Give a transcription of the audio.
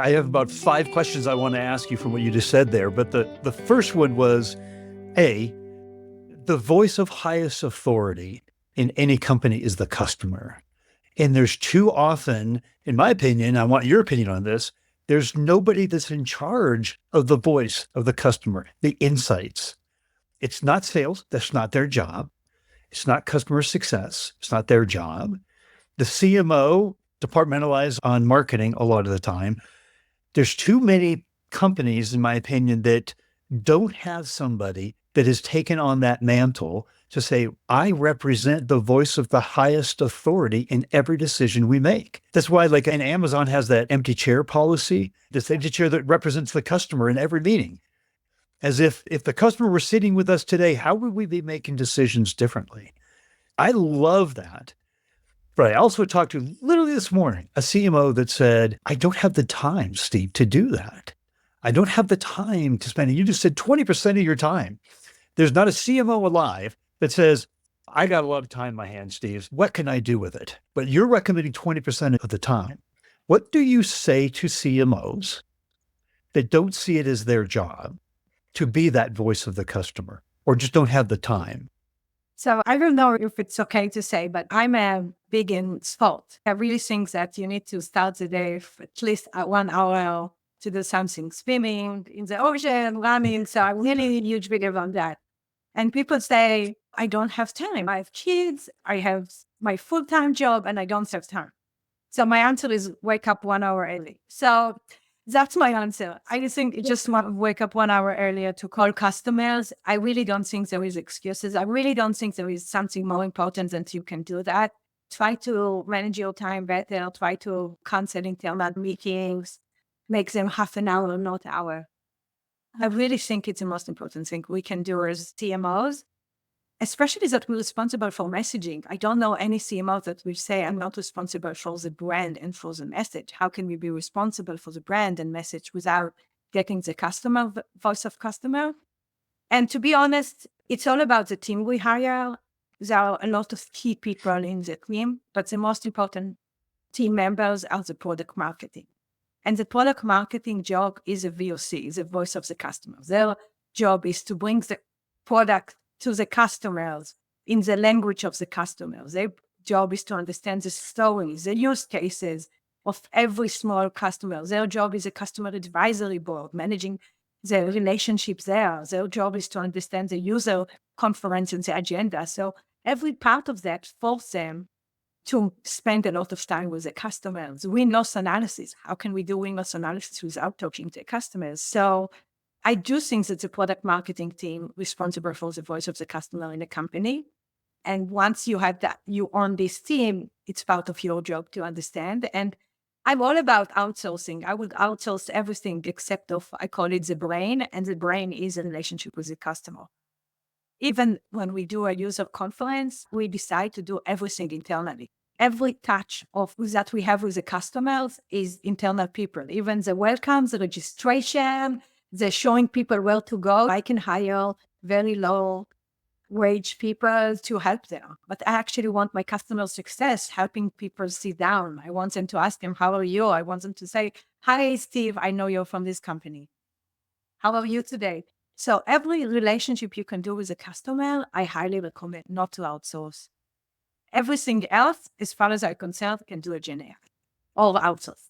I have about 5 questions I want to ask you from what you just said there. But the first one was A, the voice of highest authority in any company is the customer. And there's too often, in my opinion, I want your opinion on this, there's nobody that's in charge of the voice of the customer, the insights. It's not sales. That's not their job. It's not customer success. It's not their job. The CMO departmentalized on marketing a lot of the time. There's too many companies, in my opinion, that don't have somebody that has taken on that mantle to say, I represent the voice of the highest authority in every decision we make. That's why, like, and Amazon has that empty chair policy, this empty chair that represents the customer in every meeting. As if the customer were sitting with us today, how would we be making decisions differently? I love that. But I also talked to literally this morning a CMO that said, I don't have the time, Steve, to do that. I don't have the time to spend. And you just said 20% of your time. There's not a CMO alive that says, I got a lot of time in my hands, Steve. What can I do with it? But you're recommending 20% of the time. What do you say to CMOs that don't see it as their job to be that voice of the customer or just don't have the time? So I don't know if it's okay to say, but I'm a big in sport. I really think that you need to start the day for at least 1 hour to do something, swimming in the ocean, running. So I'm really a huge believer on that. And people say, I don't have time. I have kids, I have my full-time job, and I don't have time. So my answer is wake up 1 hour early. So that's my answer. I think you just want to wake up 1 hour earlier to call customers. I really don't think there is excuses. I really don't think there is something more important than you can do that. Try to manage your time better. Try to cancel internal meetings. Make them half an hour, not an hour. I really think it's the most important thing we can do as CMOs, especially that we're responsible for messaging. I don't know any CMO that will say, I'm not responsible for the brand and for the message. How can we be responsible for the brand and message without getting the customer, voice of customer? And to be honest, it's all about the team we hire. There are a lot of key people in the team, but the most important team members are the product marketing. And the product marketing job is a VOC, the voice of the customer. Their job is to bring the product to the customers in the language of the customers. Their job is to understand the stories, the use cases of every small customer. Their job is a customer advisory board, managing the relationships there. Their job is to understand the user conference and the agenda. So every part of that forces them to spend a lot of time with the customers. Win-loss analysis. How can we do win-loss analysis without talking to customers? So I do think that the product marketing team responsible for the voice of the customer in a company. And once you have that, you own this team, it's part of your job to understand. And I'm all about outsourcing. I would outsource everything except of, I call it the brain, and the brain is a relationship with the customer. Even when we do a user conference, we decide to do everything internally. Every touch of that we have with the customers is internal people. Even the welcomes, the registration, the showing people where to go. I can hire very low wage people to help them. But I actually want my customer success, helping people sit down. I want them to ask them, how are you? I want them to say, hi, Steve, I know you're from this company. How are you today? So every relationship you can do with a customer, I highly recommend not to outsource. Everything else, as far as I'm concerned, can do a Gen AI or outsource.